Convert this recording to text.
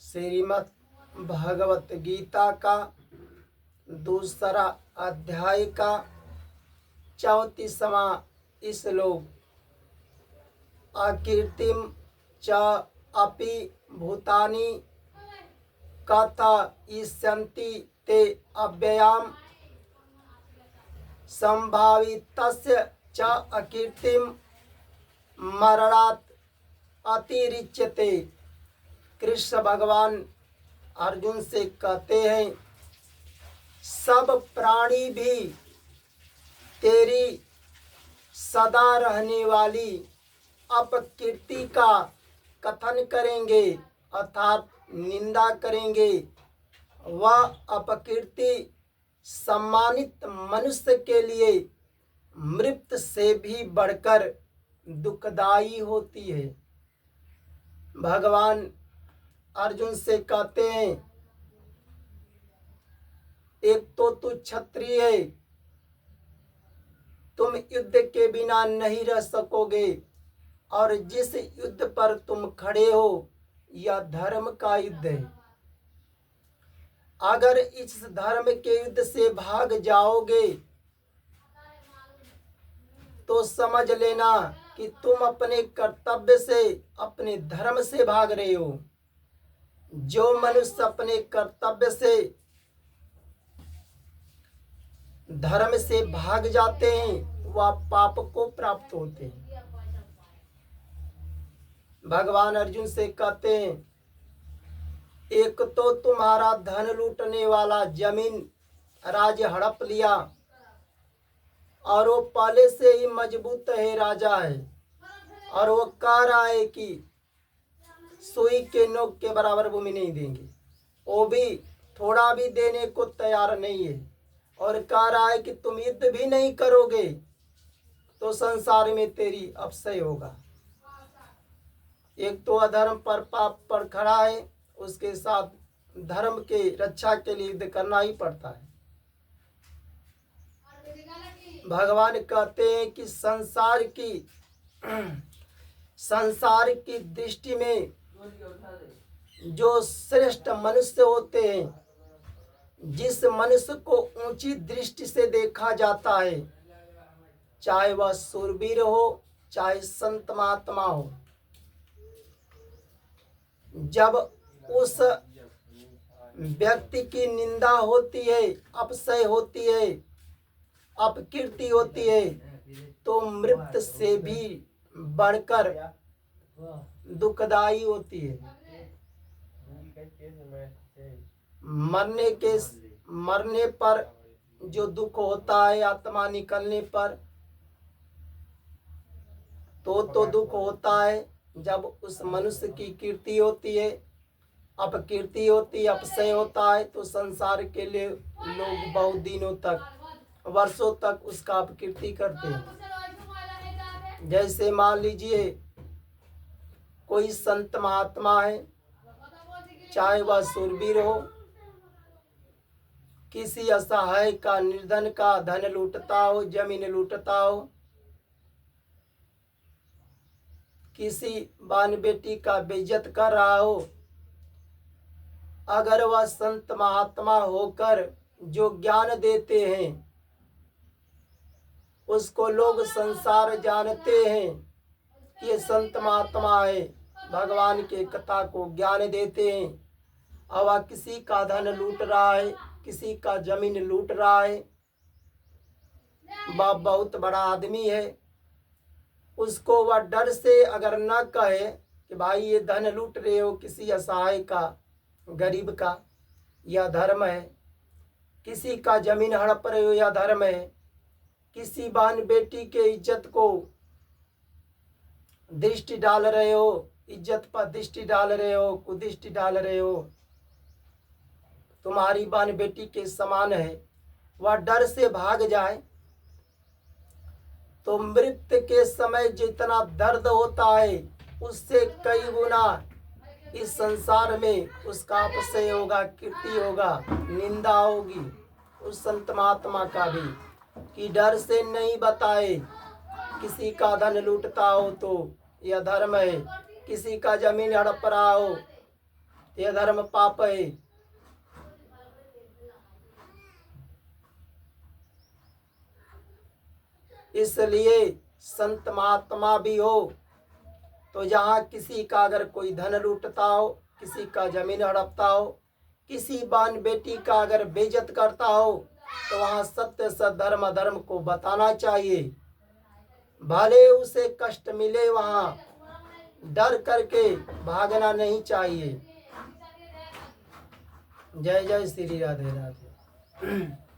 श्रीमद् भगवत गीता का दूसरा अध्याय का 34वां श्लोक। अकीर्तिम च अपि भूतानि कथयिष्यन्ति ते अव्ययाम् संभावितस्य च अकीर्तिम मरणात् अतिरिच्यते। कृष्ण भगवान अर्जुन से कहते हैं, सब प्राणी भी तेरी सदा रहने वाली अपकीर्ति का कथन करेंगे अर्थात निंदा करेंगे। वह अपकीर्ति सम्मानित मनुष्य के लिए मृत्यु से भी बढ़कर दुखदायी होती है। भगवान अर्जुन से कहते हैं, एक तो तू क्षत्रिय है, तुम युद्ध के बिना नहीं रह सकोगे और जिस युद्ध पर तुम खड़े हो यह धर्म का युद्ध है। अगर इस धर्म के युद्ध से भाग जाओगे तो समझ लेना कि तुम अपने कर्तव्य से, अपने धर्म से भाग रहे हो। जो मनुष्य अपने कर्तव्य से, धर्म से भाग जाते हैं वह पाप को प्राप्त होते हैं। भगवान अर्जुन से कहते हैं, एक तो तुम्हारा धन लूटने वाला जमीन राज्य हड़प लिया और वो पहले से ही मजबूत है, राजा है, और वो कह रहा है कि सुई के नोक के बराबर भूमि नहीं देंगे। वो भी थोड़ा भी देने को तैयार नहीं है और कह रहा है कि तुम युद्ध भी नहीं करोगे तो संसार में तेरी अपसय होगा। एक तो अधर्म पर, पाप पर खड़ा है, उसके साथ धर्म के रक्षा के लिए युद्ध करना ही पड़ता है। भगवान कहते हैं कि संसार की दृष्टि में जो श्रेष्ठ मनुष्य होते हैं, जिस मनुष्य को ऊंची दृष्टि से देखा जाता है, चाहे वह शूरवीर हो चाहे संत महात्मा हो, जब उस व्यक्ति की निंदा होती है, अपसय होती है, अपकीर्ति होती है, तो मृत्यु से भी बढ़कर दुखदायी होती है। मरने पर जो दुख होता है, आत्मा निकलने पर तो दुख होता है। जब उस मनुष्य की कीर्ति होती है, अपकीर्ति होती है, अपसय होता है, तो संसार के लिए लोग बहुत दिनों तक, वर्षों तक उसका अपकीर्ति करते हैं। जैसे मान लीजिए कोई संत महात्मा है, चाहे वह शूरवीर हो, किसी असहाय का, निर्धन का धन लूटता हो, जमीन लूटता हो, किसी बान बेटी का बेइज्जत कर रहा हो, अगर वह संत महात्मा होकर जो ज्ञान देते हैं उसको लोग संसार जानते हैं कि ये संत महात्मा है, भगवान के कथा को ज्ञान देते हैं, और वह किसी का धन लूट रहा है, किसी का जमीन लूट रहा है, वह बहुत बड़ा आदमी है, उसको वह डर से अगर न कहे कि भाई ये धन लूट रहे हो किसी असहाय का, गरीब का, यह धर्म है, किसी का जमीन हड़प रहे हो, यह धर्म है, किसी बहन बेटी के इज्जत को दृष्टि डाल रहे हो, इज्जत पर दृष्टि डाल रहे हो, कुदृष्टि डाल रहे हो, तुम्हारी बहन बेटी के समान है, वह डर से भाग जाए तो मृत्यु के समय जितना दर्द होता है उससे कई गुना इस संसार में उसका अपसय होगा, कीर्ति होगा, निंदा होगी उस संत महात्मा का भी, कि डर से नहीं बताए। किसी का धन लूटता हो तो यह धर्म है, किसी का जमीन हड़प रहा हो ये धर्म पाप है। इसलिए संत महात्मा भी हो तो जहाँ किसी का अगर कोई धन लूटता हो, किसी का जमीन हड़पता हो, किसी बान बेटी का अगर बेइज्जत करता हो, तो वहाँ सत्य सधर्म धर्म को बताना चाहिए। भले उसे कष्ट मिले, वहाँ डर करके भागना नहीं चाहिए। जय जय श्री राधे राधे।